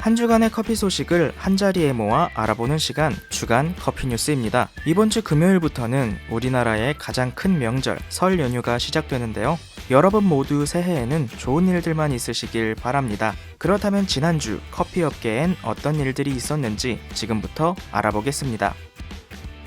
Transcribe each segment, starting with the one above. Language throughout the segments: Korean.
한 주간의 커피 소식을 한자리에 모아 알아보는 시간, 주간 커피 뉴스입니다. 이번 주 금요일부터는 우리나라의 가장 큰 명절, 설 연휴가 시작되는데요. 여러분 모두 새해에는 좋은 일들만 있으시길 바랍니다. 그렇다면 지난주 커피 업계엔 어떤 일들이 있었는지 지금부터 알아보겠습니다.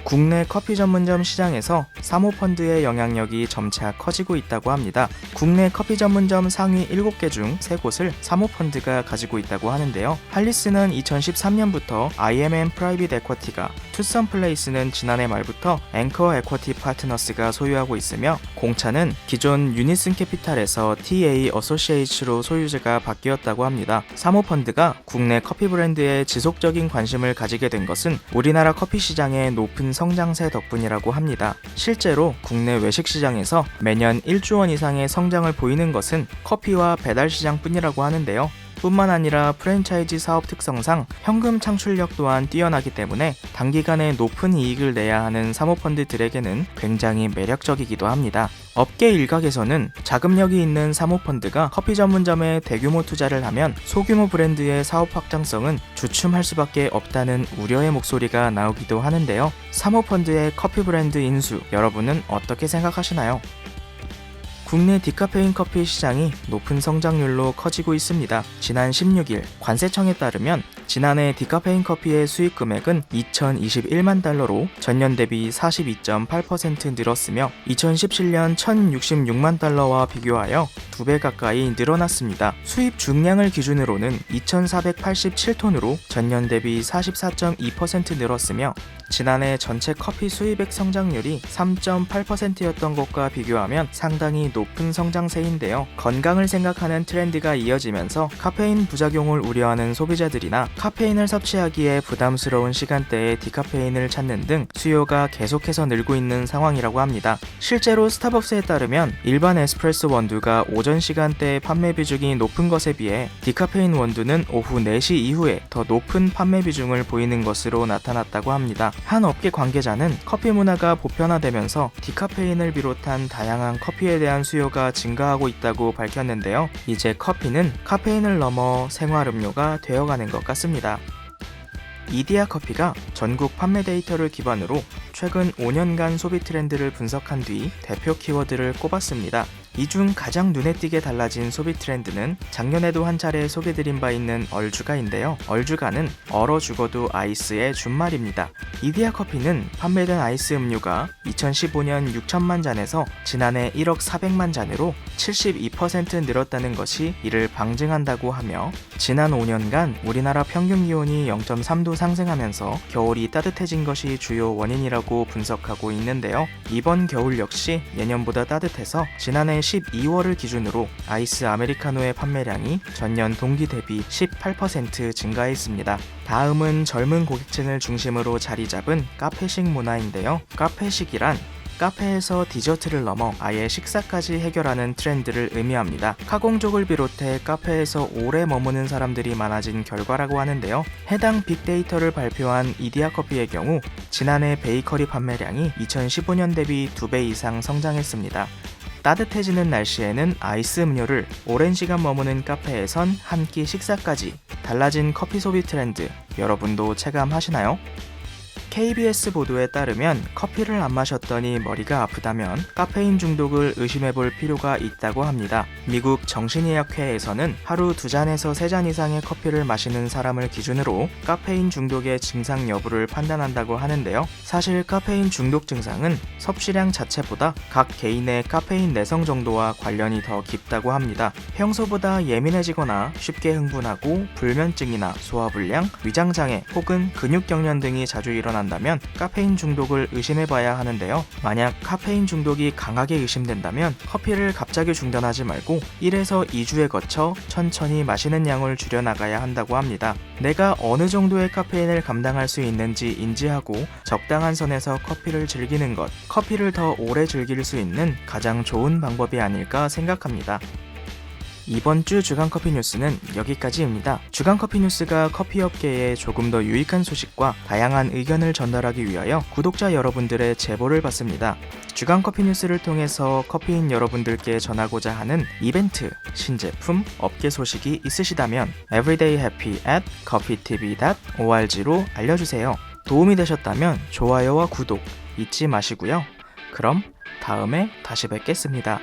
국내 커피 전문점 시장에서 사모펀드의 영향력이 점차 커지고 있다고 합니다. 국내 커피 전문점 상위 7개 중 3곳을 사모펀드가 가지고 있다고 하는데요. 할리스는 2013년부터 IMM 프라이빗 에쿼티가, 투썸 플레이스는 지난해 말부터 앵커 에쿼티 파트너스가 소유하고 있으며, 공차는 기존 유니슨 캐피탈에서 TA 어소시에이츠로 소유주가 바뀌었다고 합니다. 사모펀드가 국내 커피 브랜드에 지속적인 관심을 가지게 된 것은 우리나라 커피 시장의 높은 성장세 덕분이라고 합니다. 실제로 국내 외식 시장에서 매년 1조 원 이상의 성장을 보이는 것은 커피와 배달 시장뿐이라고 하는데요. 뿐만 아니라 프랜차이즈 사업 특성상 현금 창출력 또한 뛰어나기 때문에 단기간에 높은 이익을 내야 하는 사모펀드들에게는 굉장히 매력적이기도 합니다. 업계 일각에서는 자금력이 있는 사모펀드가 커피 전문점에 대규모 투자를 하면 소규모 브랜드의 사업 확장성은 주춤할 수밖에 없다는 우려의 목소리가 나오기도 하는데요. 사모펀드의 커피 브랜드 인수, 여러분은 어떻게 생각하시나요? 국내 디카페인 커피 시장이 높은 성장률로 커지고 있습니다. 지난 16일 관세청에 따르면 지난해 디카페인 커피의 수익 금액은 2,021만 달러로 전년 대비 42.8% 늘었으며 2017년 1,066만 달러와 비교하여 2배 가까이 늘어났습니다. 수입 중량을 기준으로는 2,487톤으로 전년 대비 44.2% 늘었으며 지난해 전체 커피 수입액 성장률이 3.8%였던 것과 비교하면 상당히 높은 성장세인데요. 건강을 생각하는 트렌드가 이어지면서 카페인 부작용을 우려하는 소비자들이나 카페인을 섭취하기에 부담스러운 시간대에 디카페인을 찾는 등 수요가 계속해서 늘고 있는 상황이라고 합니다. 실제로 스타벅스에 따르면 일반 에스프레소 원두가 오전 시간대에 판매 비중이 높은 것에 비해 디카페인 원두는 오후 4시 이후에 더 높은 판매 비중을 보이는 것으로 나타났다고 합니다. 한 업계 관계자는 커피 문화가 보편화되면서 디카페인을 비롯한 다양한 커피에 대한 수요가 증가하고 있다고 밝혔는데요. 이제 커피는 카페인을 넘어 생활음료가 되어가는 것 같습니다. 이디야 커피가 전국 판매 데이터를 기반으로 최근 5년간 소비 트렌드를 분석한 뒤 대표 키워드를 꼽았습니다. 이 중 가장 눈에 띄게 달라진 소비 트렌드는 작년에도 한 차례 소개드린 바 있는 얼주가인데요. 얼주가는 얼어 죽어도 아이스의 준말입니다. 이디야 커피는 판매된 아이스 음료가 2015년 6천만 잔에서 지난해 1억 4백만 잔으로 72% 늘었다는 것이 이를 방증한다고 하며, 지난 5년간 우리나라 평균 기온이 0.3도 상승하면서 겨울이 따뜻해진 것이 주요 원인이라고 분석하고 있는데요. 이번 겨울 역시 예년보다 따뜻해서 지난해 12월을 기준으로 아이스 아메리카노의 판매량이 전년 동기 대비 18% 증가했습니다. 다음은 젊은 고객층을 중심으로 자리 잡은 카페식 문화인데요. 카페식이란 카페에서 디저트를 넘어 아예 식사까지 해결하는 트렌드를 의미합니다. 카공족을 비롯해 카페에서 오래 머무는 사람들이 많아진 결과라고 하는데요. 해당 빅데이터를 발표한 이디야 커피의 경우 지난해 베이커리 판매량이 2015년 대비 2배 이상 성장했습니다. 따뜻해지는 날씨에는 아이스 음료를, 오랜 시간 머무는 카페에선 한 끼 식사까지, 달라진 커피 소비 트렌드, 여러분도 체감하시나요? KBS 보도에 따르면 커피를 안 마셨더니 머리가 아프다면 카페인 중독을 의심해볼 필요가 있다고 합니다. 미국 정신의학회에서는 하루 2잔에서 3잔 이상의 커피를 마시는 사람을 기준으로 카페인 중독의 증상 여부를 판단한다고 하는데요. 사실 카페인 중독 증상은 섭취량 자체보다 각 개인의 카페인 내성 정도와 관련이 더 깊다고 합니다. 평소보다 예민해지거나 쉽게 흥분하고 불면증이나 소화불량, 위장장애 혹은 근육경련 등이 자주 일어난다면 카페인 중독을 의심해봐야 하는데요. 만약 카페인 중독이 강하게 의심된다면 커피를 갑자기 중단하지 말고 1에서 2주에 거쳐 천천히 마시는 양을 줄여나가야 한다고 합니다. 내가 어느 정도의 카페인을 감당할 수 있는지 인지하고 적당한 선에서 커피를 즐기는 것, 커피를 더 오래 즐길 수 있는 가장 좋은 방법이 아닐까 생각합니다. 이번 주 주간 커피 뉴스는 여기까지입니다. 주간 커피 뉴스가 커피업계에 조금 더 유익한 소식과 다양한 의견을 전달하기 위하여 구독자 여러분들의 제보를 받습니다. 주간 커피 뉴스를 통해서 커피인 여러분들께 전하고자 하는 이벤트, 신제품, 업계 소식이 있으시다면 everydayhappy@coffeetv.org로 알려주세요. 도움이 되셨다면 좋아요와 구독 잊지 마시고요. 그럼 다음에 다시 뵙겠습니다.